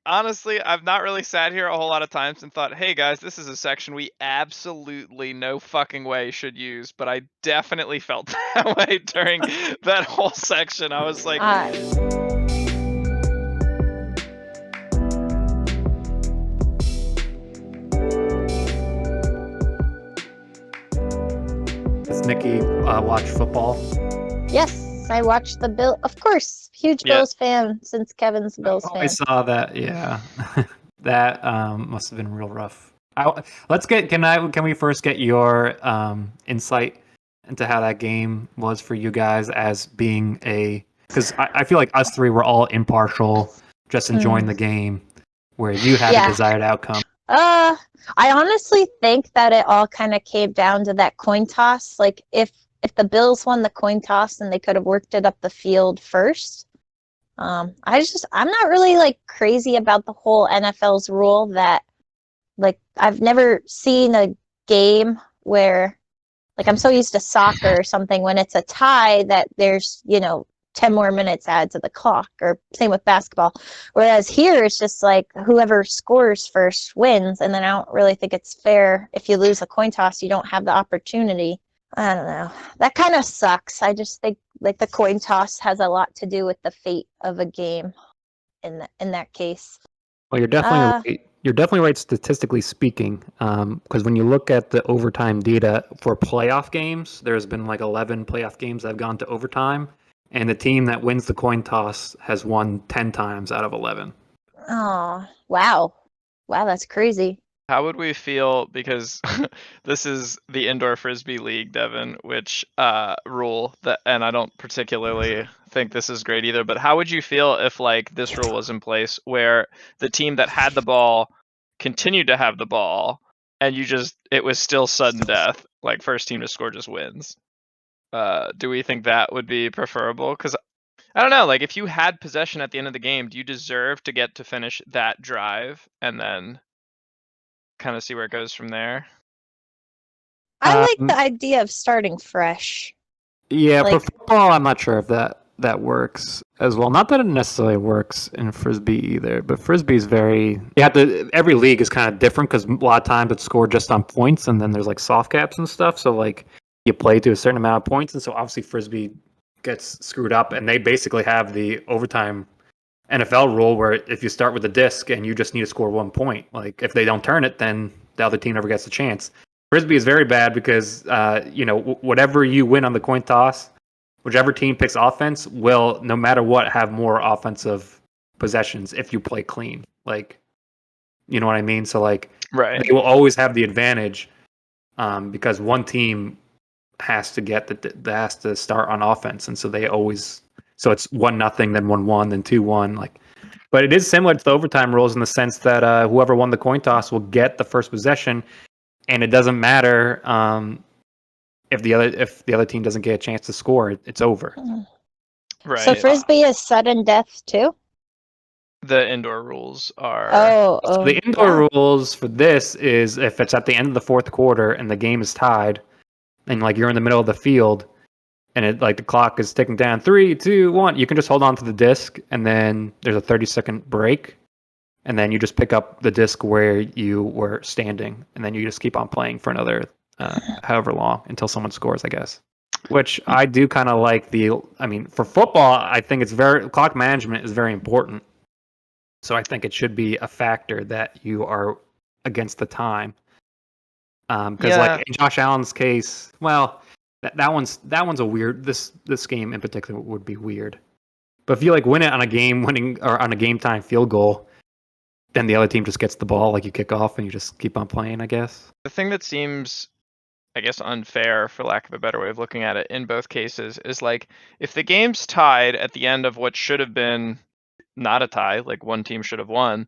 honestly, I've not really sat here a whole lot of times and thought, "Hey guys, this is a section we absolutely no fucking way should use." But I definitely felt that way during that whole section. I was like, Uh, Does Nikki watch football? yes, I watched the Bill. Of course, huge yeah, Bills fan since Kevin's a Bills Oh, I fan. saw that. Yeah, that must have been real rough. Let's get. Can we first get your insight into how that game was for you guys as being a? Because I feel like us three were all impartial, just enjoying the game, where you had a Yeah. desired outcome. I honestly think that it all kind of came down to that coin toss. Like if the Bills won the coin toss and they could have worked it up the field first. I'm not really like crazy about the whole NFL's rule that like I've never seen a game where like I'm so used to soccer or something when it's a tie that there's 10 more minutes added to the clock, or same with basketball. Whereas here it's just like whoever scores first wins, and then I don't really think it's fair if you lose a coin toss, you don't have the opportunity. I don't know. That kind of sucks. I just think like the coin toss has a lot to do with the fate of a game in that case. Well, you're definitely Uh right. You're definitely right statistically speaking, because when you look at the overtime data for playoff games, there's been like 11 playoff games that have gone to overtime, and the team that wins the coin toss has won 10 times out of 11. oh, wow. Wow, that's crazy. how would we feel? Because this is the indoor frisbee league, Devin, which rule that, and I don't particularly think this is great either. But how would you feel if like this rule was in place, where the team that had the ball continued to have the ball, and it was still sudden death, like first team to score just wins? Do we think that would be preferable? Because I don't know, like if you had possession at the end of the game, do you deserve to get to finish that drive and then kind of see where it goes from there? I like the Um, idea of starting fresh. yeah, for Like, football, I'm not sure if that works as well. Not that it necessarily works in frisbee either, but frisbee is very. Every league is kind of different because a lot of times it's scored just on points, and then there's like soft caps and stuff. So like you play to a certain amount of points, and so obviously frisbee gets screwed up, and they basically have the overtime NFL rule where if you start with a disc and you just need to score 1 point, like if they don't turn it, then the other team never gets a chance. Frisbee is very bad because whatever you win on the coin toss, whichever team picks offense will, no matter what, have more offensive possessions if you play clean. Like, you know what I mean? So like Right. they will always have the advantage because one team has to start on offense, and so they always. So it's 1-0, then 1-1, then 2-1. Like, but it is similar to the overtime rules in the sense that whoever won the coin toss will get the first possession, and it doesn't matter if the other team doesn't get a chance to score. It's over. so Right. frisbee is sudden death too? The indoor rules are. Oh, So the oh, indoor wow. rules for this is if it's at the end of the fourth quarter and the game is tied, and like you're in the middle of the field, and it like the clock is ticking down 3, 2, 1. You can just hold on to the disc, and then there's a 30-second break, and then you just pick up the disc where you were standing, and then you just keep on playing for another however long until someone scores, I guess. Which I do kind of like I mean, for football, I think clock management is very important. So I think it should be a factor that you are against the time. Because like Yeah. in Josh Allen's case, well, that one's a weird. This game in particular would be weird. But if you like win it on a game winning or on a game time field goal, then the other team just gets the ball, like you kick off and you just keep on playing, I guess. The thing that seems, I guess, unfair, for lack of a better way of looking at it, in both cases, is like if the game's tied at the end of what should have been not a tie, like one team should have won,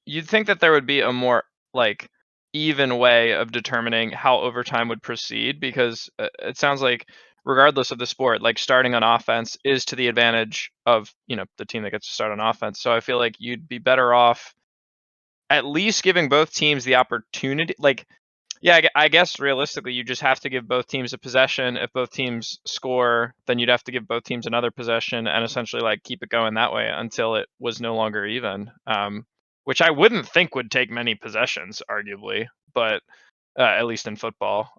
you'd think that there would be a more like even way of determining how overtime would proceed, because it sounds like regardless of the sport, like starting on offense is to the advantage of, the team that gets to start on offense. So I feel like you'd be better off at least giving both teams the opportunity. Like Yeah, I guess realistically, you just have to give both teams a possession. If both teams score, then you'd have to give both teams another possession and essentially like keep it going that way until it was no longer even. Which I wouldn't think would take many possessions, arguably, but at least in football,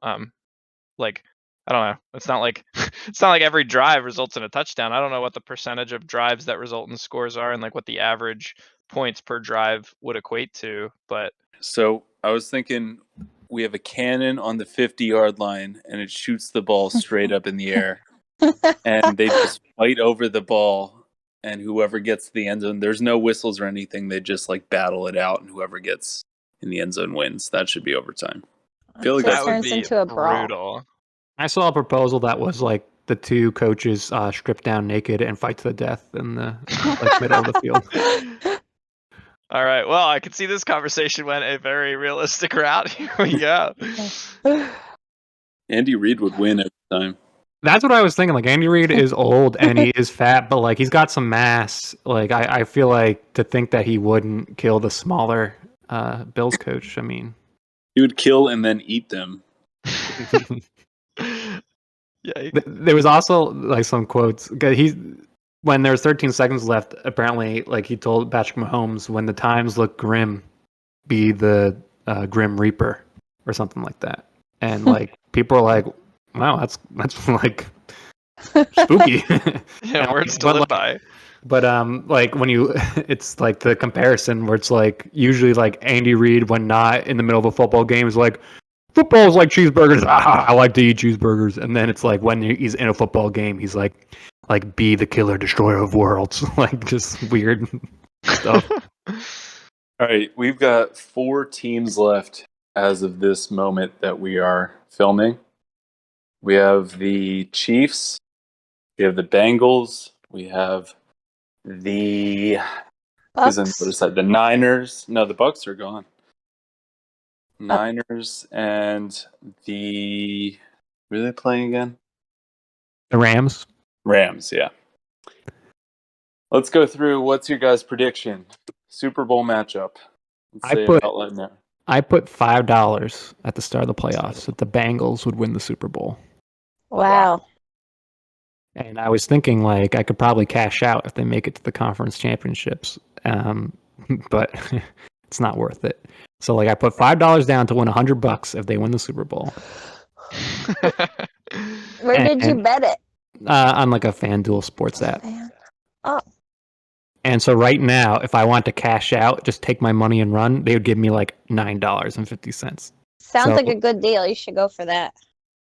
like I don't know. It's not like it's not like every drive results in a touchdown. I don't know what the percentage of drives that result in scores are and like what the average points per drive would equate to, but So I was thinking we have a cannon on the 50-yard line, and it shoots the ball straight up in the air, and they just fight over the ball, and whoever gets to the end zone, there's no whistles or anything. They just like battle it out, and whoever gets in the end zone wins. That should be overtime. I feel like Just that would turns be into a brawl. brutal. I saw a proposal that was like the two coaches stripped down naked and fight to the death in the like middle of the field. All right. Well, I can see this conversation went a very realistic route. Here we go. Andy Reid would win every time. That's what I was thinking. Like Andy Reid is old and he is fat, but like he's got some mass. Like I feel like to think that he wouldn't kill the smaller Bills coach. I mean, He would kill and then eat them. Yeah. there was also like some quotes. When there was 13 seconds left, apparently, like he told Patrick Mahomes, "When the times look grim, be the Grim Reaper," or something like that. And like people are like, "Wow, that's like spooky." Yeah, words to live by. But like when you, it's like the comparison where it's like usually like Andy Reid when not in the middle of a football game is like, football is like cheeseburgers. I like to eat cheeseburgers. And then it's like when he's in a football game, he's like be the killer destroyer of worlds. Like just weird stuff. All right, we've got 4 teams left as of this moment that we are filming. We have the Chiefs, we have the Bengals, we have the Bucks. the Niners. No, the Bucks are gone. Niners and the who are they playing again? The Rams. Rams, yeah. Let's go through what's your guys' prediction? Super Bowl matchup. Let's say it out loud now. I put $5 at the start of the playoffs that the Bengals would win the Super Bowl. Wow. And I was thinking like I could probably cash out if they make it to the conference championships. But it's not worth it. So like I put $5 down to win $100 if they win the Super Bowl. Where did you bet it? On like a FanDuel sports app. Oh. And so right now, if I want to cash out, just take my money and run, they would give me like $9.50. Sounds like a good deal. You should go for that.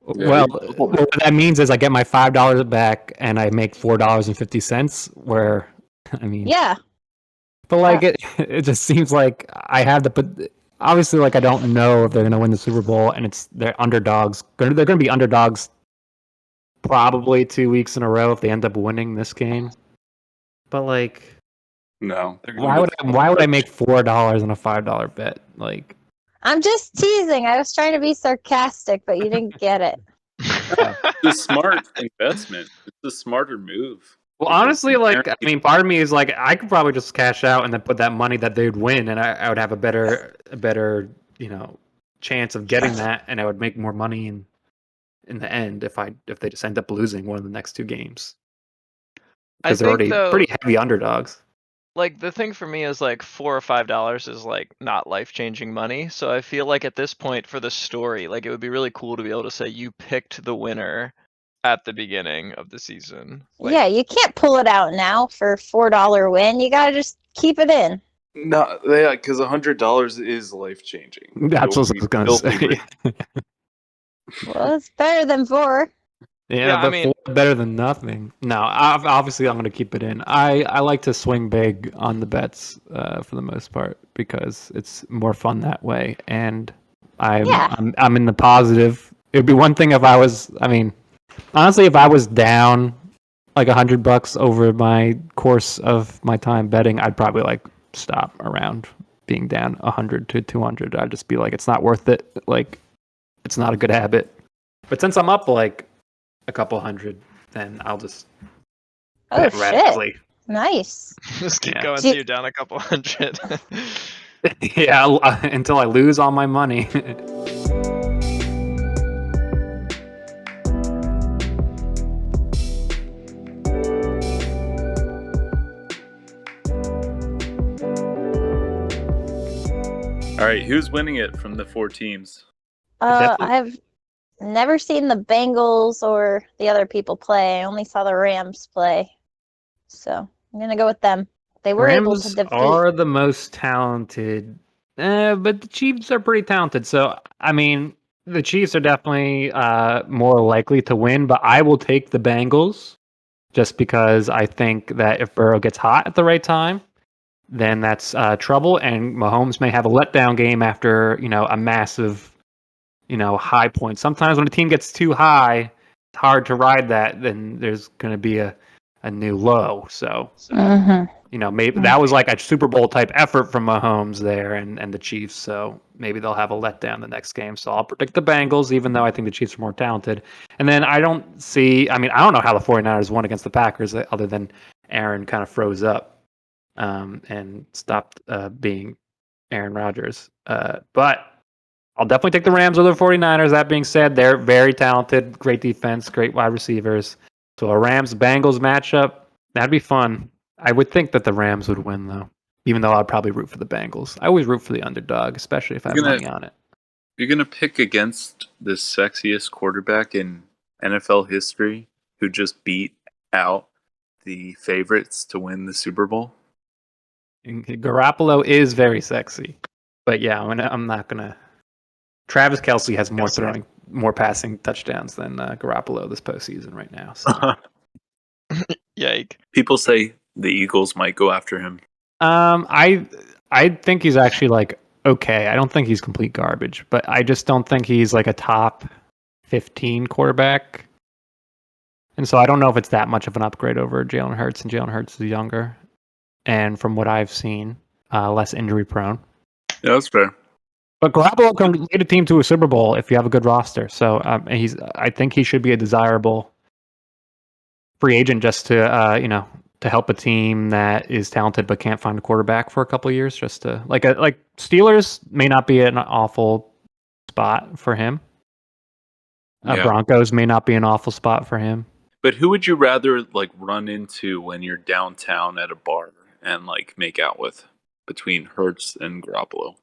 Well, what that means is I get my $5 back and I make $4.50. Where, I mean, yeah. But like it just seems like I have the. But obviously, like I don't know if they're going to win the Super Bowl, and they're underdogs. They're going to be underdogs probably 2 weeks in a row if they end up winning this game. But like, no, why would I make $4 on a $5 bet? Like, I'm just teasing. I was trying to be sarcastic, but you didn't get it. It's a smart investment. It's a smarter move. Well, honestly, like I mean, part of me is like I could probably just cash out and then put that money that they'd win, and I would have a better chance of getting that, and I would make more money in the end if they just end up losing one of the next 2 games because they're already pretty heavy underdogs. Like the thing for me is like $4 or $5 is like not life-changing money. So I feel like at this point for the story, like it would be really cool to be able to say you picked the winner at the beginning of the season. Like, yeah, you can't pull it out now for $4 win. You gotta just keep it in. No, yeah, because $100 is life-changing. That's what I was gonna say. Well, it's better than 4. Yeah, but I mean, better than nothing. No, obviously I'm going to keep it in. I like to swing big on the bets for the most part because it's more fun that way, and I'm in the positive. It'd be one thing if I was. I mean, honestly, if I was down like $100 over my course of my time betting, I'd probably like stop around being down 100 to 200. I'd just be like, it's not worth it. Like, it's not a good habit. But since I'm up like a couple hundred, then I'll just bet radically. Nice. Just keep going till you're down a couple hundred. Yeah, until I lose all my money. All right, who's winning it from the 4 teams? Definitely. I've never seen the Bengals or the other people play. I only saw the Rams play. So I'm gonna go with them. They were able to Rams defeat. are the most talented, but the Chiefs are pretty talented. So, I mean, the Chiefs are definitely more likely to win, but I will take the Bengals just because I think that if Burrow gets hot at the right time, then that's trouble, and Mahomes may have a letdown game after a massive high point. Sometimes when a team gets too high, it's hard to ride that. Then there's going to be a new low. So maybe that was like a Super Bowl type effort from Mahomes there and the Chiefs. So maybe they'll have a letdown the next game. So I'll predict the Bengals, even though I think the Chiefs are more talented. And then I don't know how the 49ers won against the Packers other than Aaron kind of froze up and stopped being Aaron Rodgers. But I'll definitely take the Rams over the 49ers. That being said, they're very talented, great defense, great wide receivers. So a Rams-Bengals matchup, that'd be fun. I would think that the Rams would win, though, even though I'd probably root for the Bengals. I always root for the underdog, especially if I have money on it. You're going to pick against the sexiest quarterback in NFL history who just beat out the favorites to win the Super Bowl? And Garoppolo is very sexy. But yeah, I'm not going to... Travis Kelce has more passing touchdowns than Garoppolo this postseason right now. So. Yike. People say the Eagles might go after him. I think he's actually like okay. I don't think he's complete garbage, but I just don't think he's like a top 15 quarterback. And so I don't know if it's that much of an upgrade over Jalen Hurts, and Jalen Hurts is younger. And from what I've seen, less injury prone. Yeah, that's fair. But Garoppolo can lead a team to a Super Bowl if you have a good roster. So I think he should be a desirable free agent just to to help a team that is talented but can't find a quarterback for a couple of years. Just to like Steelers may not be an awful spot for him. Yeah. Broncos may not be an awful spot for him. But who would you rather like run into when you're downtown at a bar and like make out with between Hurts and Garoppolo?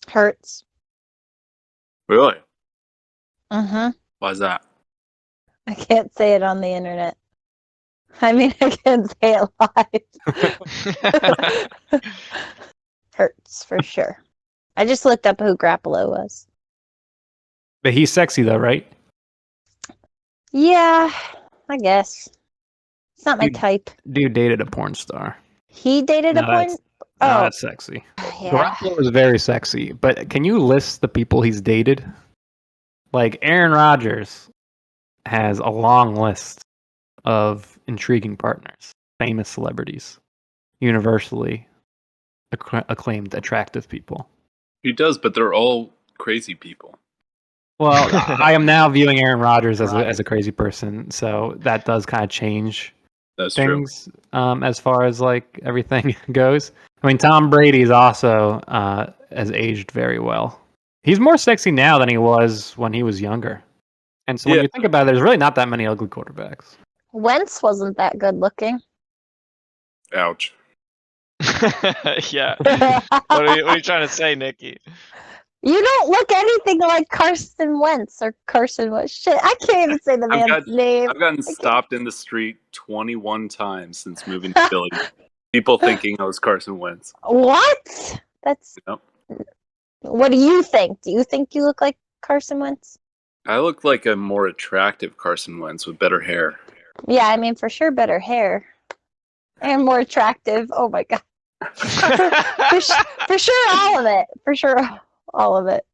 Hurts. Really? Uh-huh. Why's that? I can't say it on the internet. I mean, I can't say it live. Hurts, for sure. I just looked up who Garoppolo was. But he's sexy though, right? Yeah, I guess. It's not my type. Dude dated a porn star. He dated a porn? No, that's sexy. Yeah. Garoppolo is very sexy, but can you list the people he's dated? Like Aaron Rodgers has a long list of intriguing partners, famous celebrities, universally acclaimed attractive people. He does, but they're all crazy people. Well, I am now viewing Aaron Rodgers as a crazy person, so that does kind of change things as far as like everything goes. I mean, Tom Brady is also has aged very well. He's more sexy now than he was when he was younger. And so when you think about it, there's really not that many ugly quarterbacks. Wentz wasn't that good looking. Ouch. Yeah. What are you trying to say, Nikki? You don't look anything like Carson Wentz or Carson Wentz. Shit, I can't even say the man's name. I've gotten stopped in the street 21 times since moving to Philly. People thinking I was Carson Wentz. What? That's. Yep. What do you think? Do you think you look like Carson Wentz? I look like a more attractive Carson Wentz with better hair. Yeah, I mean, for sure, better hair. And more attractive. Oh my God. for sure, all of it. For sure, all of it.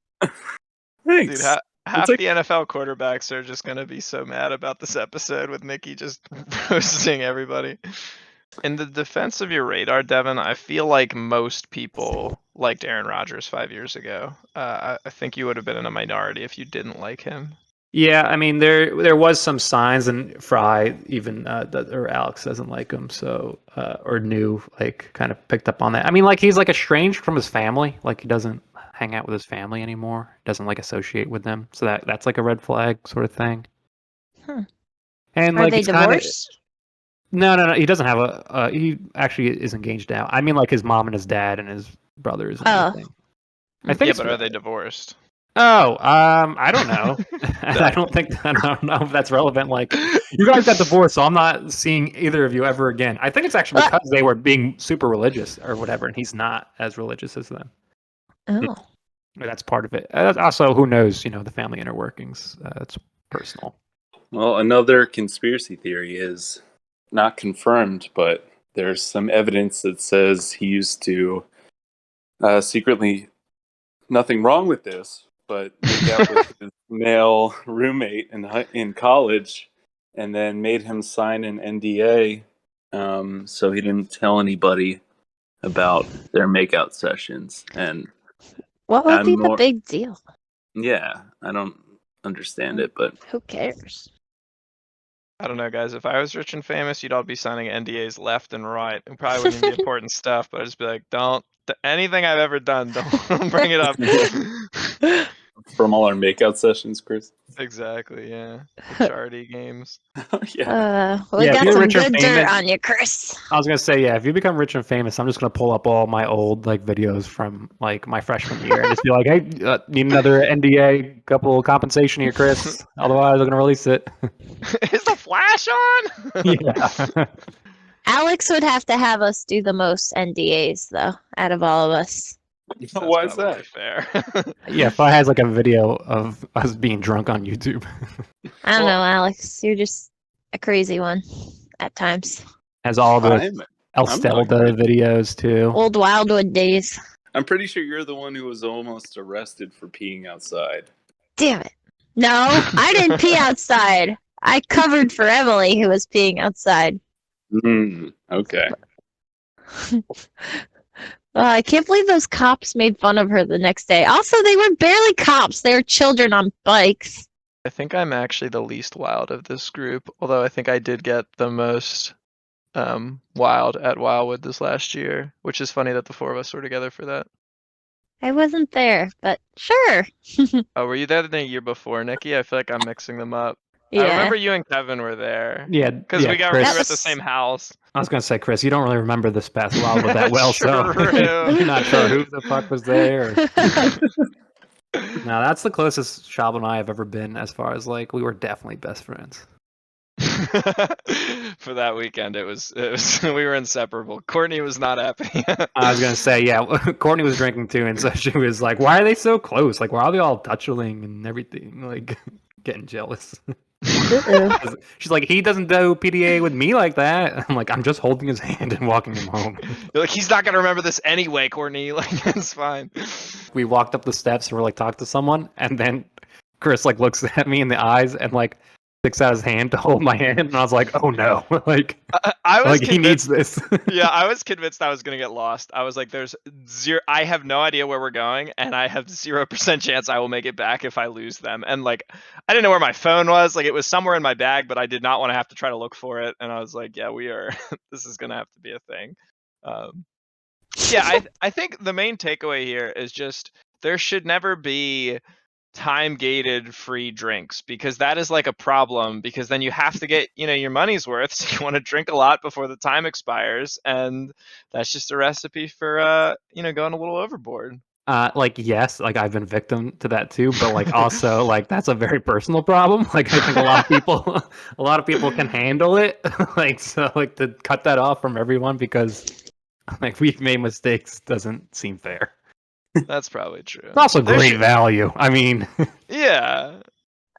Thanks. Dude, half the NFL quarterbacks are just going to be so mad about this episode with Nikki just roasting everybody. In the defense of your radar, Devin, I feel like most people liked Aaron Rodgers 5 years ago. I think you would have been in a minority if you didn't like him. Yeah, I mean there was some signs, and Fry even or Alex doesn't like him, so or knew like kind of picked up on that. I mean, like he's like estranged from his family, like he doesn't hang out with his family anymore, doesn't like associate with them, so that's like a red flag sort of thing. And Are like they divorced? No, he doesn't have he actually is engaged now. I mean, like his mom and his dad and his brothers and everything. I think Yeah, it's but are they divorced? Oh, I don't know. I don't know if that's relevant. Like, you guys got divorced, so I'm not seeing either of you ever again. I think it's actually What? because they were being super religious or whatever, and he's not as religious as them. Oh. That's part of it. Also, who knows? The family inner workings. It's personal. Well, another conspiracy theory is not confirmed, but there's some evidence that says he used to secretly, nothing wrong with this, but make out with his male roommate in college, and then made him sign an NDA, so he didn't tell anybody about their makeout sessions. And What would be I'm the more, big deal? yeah, I don't understand it, but Who cares? I don't know, guys. If I was rich and famous, you'd all be signing NDAs left and right. It probably wouldn't even be important stuff, but I'd just be like, anything I've ever done, don't bring it up. from all our makeout sessions, Chris. Exactly, yeah. The charity games. Yeah. We Yeah, if got you're some rich or good dirt famous- on you, Chris. I was gonna say, yeah, if you become rich and famous, I'm just gonna pull up all my old videos from my freshman year and just be like, hey, need another NDA, couple compensation here, Chris. Otherwise, I'm gonna release it. Is the flash on? Yeah. Alex would have to have us do the most NDAs, though, out of all of us. That's Why is probably that? fair. Yeah, if I had a video of us being drunk on YouTube. I don't Well- know, Alex. You're just a crazy one at times. Has all the I'm El not Stelda videos too. Old Wildwood days. I'm pretty sure you're the one who was almost arrested for peeing outside. Damn it. No, I didn't pee outside. I covered for Emily, who was peeing outside. Okay. I can't believe those cops made fun of her the next day. Also, they were barely cops. They were children on bikes. I think I'm actually the least wild of this group, although I think I did get the most wild at Wildwood this last year, which is funny that the four of us were together for that. I wasn't there, but sure. Oh, were you there the year before, Nikki? I feel like I'm mixing them up. Yeah. I remember you and Kevin were there. Yeah, Because yeah, we were Chris. at the same house. I was gonna say, Chris, you don't really remember this past Wildwood that well, so True. you're not sure who the fuck was there. No, that's the closest Shab and I have ever been as far as we were definitely best friends. For that weekend, it was we were inseparable. Courtney was not happy. I was gonna say, yeah, Courtney was drinking too, and so she was like, "Why are they so close? Why are they all touching and everything? Getting jealous." She's like, "He doesn't do PDA with me like that." I'm like, "I'm just holding his hand and walking him home." You're like, he's not gonna remember this anyway, Courtney. It's fine. We walked up the steps and we're talking to someone, and then Chris looks at me in the eyes and sticks out his hand to hold my hand, and I was like, "Oh no!" I was he needs this. Yeah, I was convinced I was gonna get lost. I was like, "There's zero. I have no idea where we're going, and I have 0% chance I will make it back if I lose them." And I didn't know where my phone was. It was somewhere in my bag, but I did not want to have to try to look for it. And I was like, "Yeah, we are. This is gonna have to be a thing." Yeah, I think the main takeaway here is just there should never be time gated free drinks, because that is a problem, because then you have to get your money's worth, so you want to drink a lot before the time expires, and that's just a recipe for going a little overboard. Yes, I've been victim to that too, but also that's a very personal problem. I think a lot of people can handle it. To cut that off from everyone because we've made mistakes doesn't seem fair. That's probably true. It's also There great should- value. I mean, Yeah.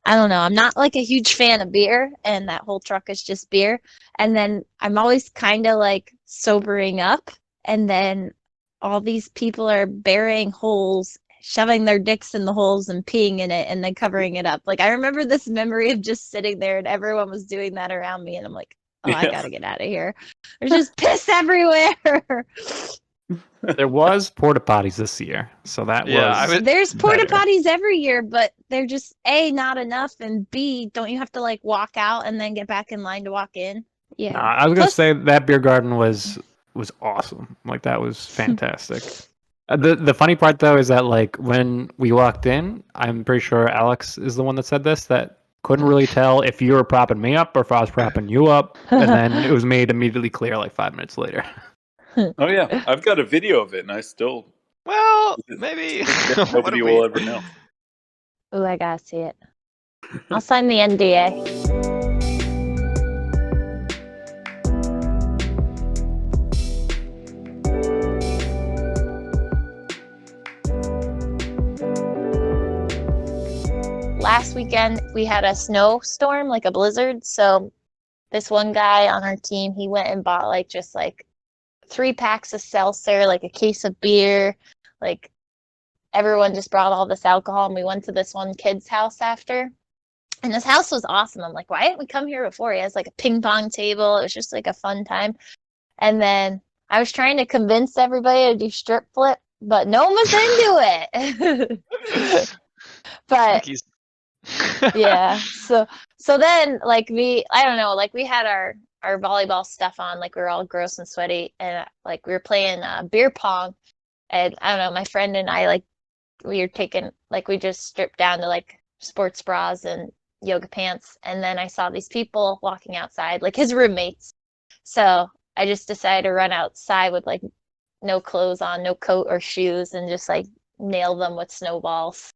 I don't know. I'm not a huge fan of beer, and that whole truck is just beer. And then I'm always kind of sobering up, and then all these people are burying holes, shoving their dicks in the holes and peeing in it, and then covering it up. I remember this memory of just sitting there, and everyone was doing that around me, and I'm like, oh, I gotta get out of here. There's just piss everywhere. there was porta potties this year, so that Yeah, was. There's porta better. potties every year, but they're just A, not enough, and B, don't you have to walk out and then get back in line to walk in? Yeah. Nah, I was gonna Plus- say that beer garden was awesome. That was fantastic. The funny part though is that when we walked in, I'm pretty sure Alex is the one that said this, that couldn't really tell if you were propping me up or if I was propping you up, and then it was made immediately clear 5 minutes later. Oh yeah, I've got a video of it, and I still. Well, Well, maybe. What Nobody if will we? ever know. Ooh, I gotta see it. I'll sign the NDA. Last weekend we had a snowstorm, like a blizzard. So this one guy on our team, he went and bought like just like 3 packs of seltzer, like a case of beer, like everyone just brought all this alcohol, and we went to this one kid's house after. And this house was awesome. I'm like, why didn't we come here before? He has like a ping pong table. It was just like a fun time. And then I was trying to convince everybody to do strip flip, but no one was into it. But He's- yeah, so then like I don't know, like we had our volleyball stuff on, like we were all gross and sweaty, and like we were playing beer pong, and I don't know, my friend and I, like we were taking, like we just stripped down to like sports bras and yoga pants, and then I saw these people walking outside, like his roommates. So I just decided to run outside with like no clothes on, no coat or shoes, and just like nail them with snowballs.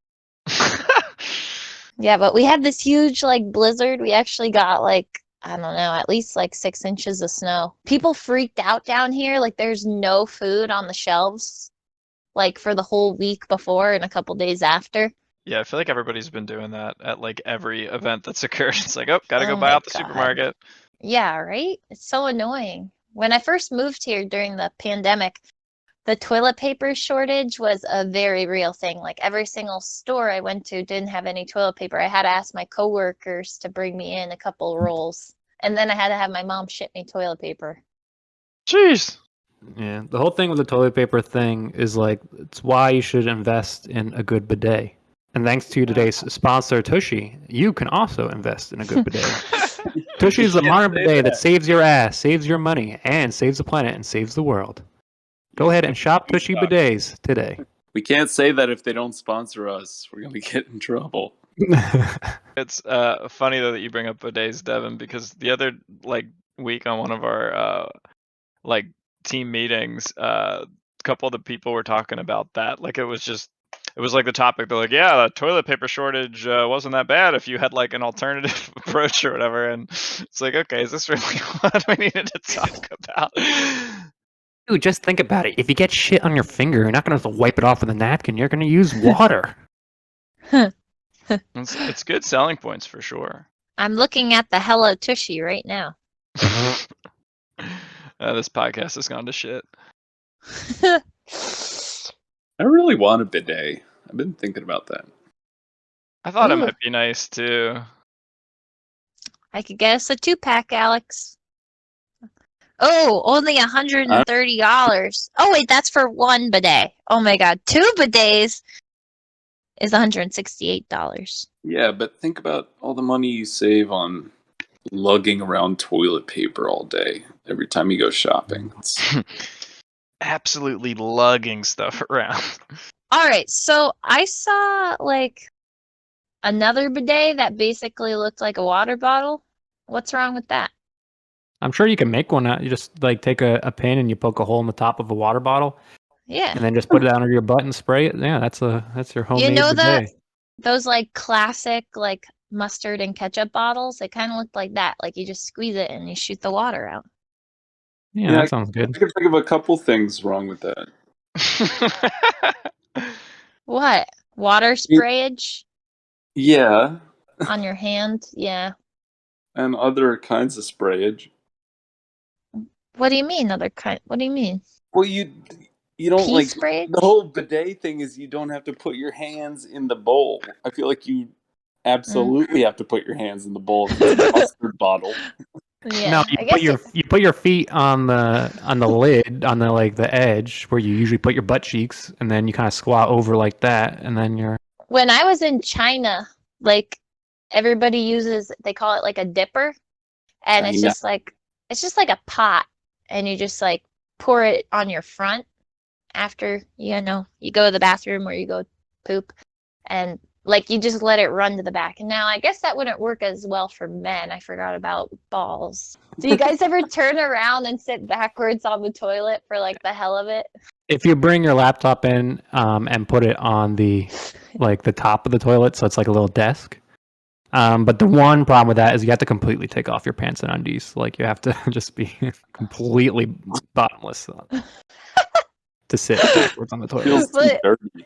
Yeah, but we had this huge like blizzard. We actually got like, I don't know, at least like 6 inches of snow. People freaked out down here. Like there's no food on the shelves like for the whole week before and a couple days after. Yeah, I feel like everybody's been doing that at like every event that's occurred. It's like, oh, gotta go Oh buy my out the God. supermarket. Yeah, right? It's so annoying. When I first moved here during the pandemic, the toilet paper shortage was a very real thing. Like every single store I went to didn't have any toilet paper. I had to ask my coworkers to bring me in a couple rolls. And then I had to have my mom ship me toilet paper. Jeez. Yeah, the whole thing with the toilet paper thing is like it's why you should invest in a good bidet. And thanks to today's sponsor, Tushy, you can also invest in a good bidet. Tushy is a modern bidet that saves your ass, saves your money, and saves the planet and saves the world. Go ahead and shop Tushy bidets today. We can't say that if they don't sponsor us. We're gonna get in trouble. It's funny though that you bring up bidets, Devin, because the other like week on one of our like team meetings, a couple of the people were talking about that. Like it was like the topic. They're like, yeah, the toilet paper shortage wasn't that bad if you had like an alternative approach or whatever. And it's like, okay, is this really what we needed to talk about? Dude, just think about it. If you get shit on your finger, you're not going to have to wipe it off with a napkin. You're going to use water. It's good selling points for sure. I'm looking at the Hello Tushy right now. This podcast has gone to shit. I really want a bidet. I've been thinking about that. I thought it Ooh. might be nice too. I could get us a 2-pack, Alex. Oh, only $130. Oh wait, that's for one bidet. Oh my God, 2 bidets is $168. Yeah, but think about all the money you save on lugging around toilet paper all day every time you go shopping. Absolutely lugging stuff around. All right, so I saw like another bidet that basically looked like a water bottle. What's wrong with that? I'm sure you can make one. You just like take a pin and you poke a hole in the top of a water bottle, Yeah. and then just put it under your butt and spray it. Yeah, that's your homemade You know bidet. those like classic like mustard and ketchup bottles? It kind of looked like that. Like you just squeeze it and you shoot the water out. Yeah, that sounds good. I can think of a couple things wrong with that. What? Water sprayage Yeah, on your hand? Yeah. and other kinds of sprayage. What do you mean other kind? What do you mean? Well, you don't Pea like sprayage? the whole bidet thing is you don't have to put your hands in the bowl. I feel like you absolutely have to put your hands in the bowl if it's a mustard bottle. Yeah. No, I guess you put your feet on the lid on the like the edge where you usually put your butt cheeks, and then you kind of squat over like that, and then you're. when I was in China, like everybody uses, they call it like a dipper, and it's China. just like a pot, and you just like pour it on your front after you go to the bathroom or you go poop, and like you just let it run to the back. And now I guess that wouldn't work as well for men. I forgot about balls. Do you guys ever turn around and sit backwards on the toilet for like the hell of it? if you bring your laptop in and put it on the top of the toilet, so it's like a little desk. But the one problem with that is you have to completely take off your pants and undies. Like you have to just be completely bottomless to sit backwards on the toilet. Feels too But- dirty.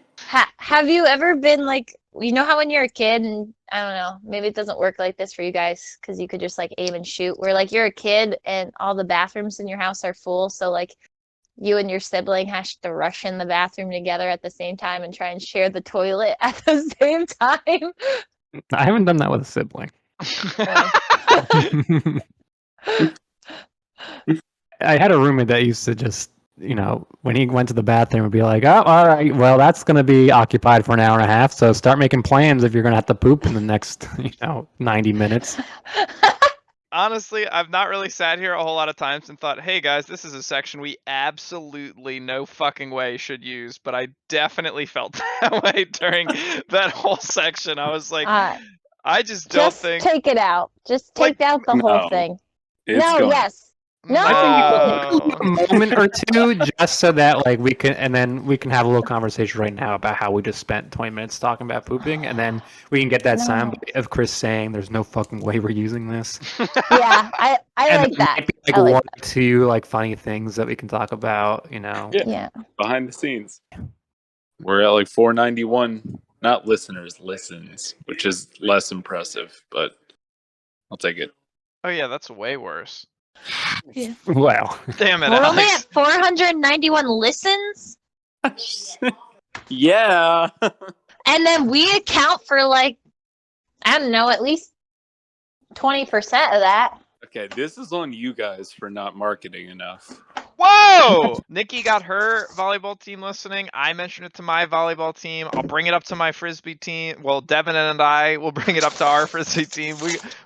Have you ever been like, you know how when you're a kid, and I don't know, maybe it doesn't work like this for you guys because you could just like aim and shoot, where like you're a kid and all the bathrooms in your house are full, so like you and your sibling has to rush in the bathroom together at the same time and try and share the toilet at the same time. I haven't done that with a sibling. I had a roommate that used to just, when he went to the bathroom, would be like, "Oh, all right, well, that's going to be occupied for an hour and a half. So start making plans if you're going to have to poop in the next, 90 minutes." Honestly, I've not really sat here a whole lot of times and thought, hey guys, this is a section we absolutely no fucking way should use. But I definitely felt that way during that whole section. I was like, I just don't Just think. take it out. Just take out the whole thing. It's No, gone. yes. No. I think a moment or two just so that we can, and then we can have a little conversation right now about how we just spent 20 minutes talking about pooping, and then we can get that sound of Chris saying there's no fucking way we're using this. Yeah, I And like that. maybe I like one or two funny things that we can talk about, Yeah. Behind the scenes. We're at like 491, not listeners, listens, which is less impressive, but I'll take it. Oh yeah, that's way worse. Wow. Damn it, We're only Alex. at 491 listens, Yeah. and then we account for like, I don't know, at least 20% of that. Okay, this is on you guys for not marketing enough. Whoa! Nikki got her volleyball team listening. I mentioned it to my volleyball team. I'll bring it up to my frisbee team. Well, Devin and I will bring it up to our frisbee team.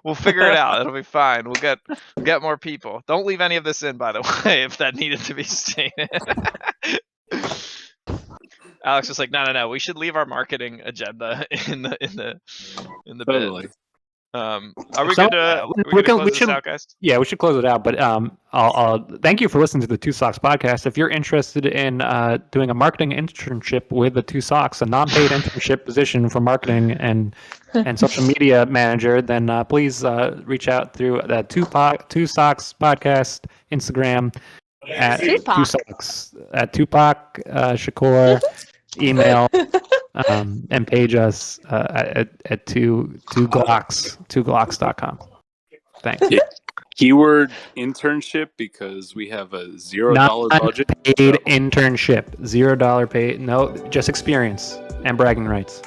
We'll figure it out. It'll be fine. We'll get more people. Don't leave any of this in, by the way, if that needed to be stated. Alex was like, no. We should leave our marketing agenda in the Totally. bit. Are we good to close this out, guys? Yeah, we should close it out. But I'll thank you for listening to the Two Socks podcast. If you're interested in doing a marketing internship with the Two Socks, a non-paid internship position for marketing and social media manager, then please reach out through the Two Socks podcast Instagram at Two Socks at Tupac Shakur. Email and page us at two glocks.com. Thanks. Yeah. Keyword internship because we have a $0 budget. Paid internship, $0 paid. No, just experience and bragging rights.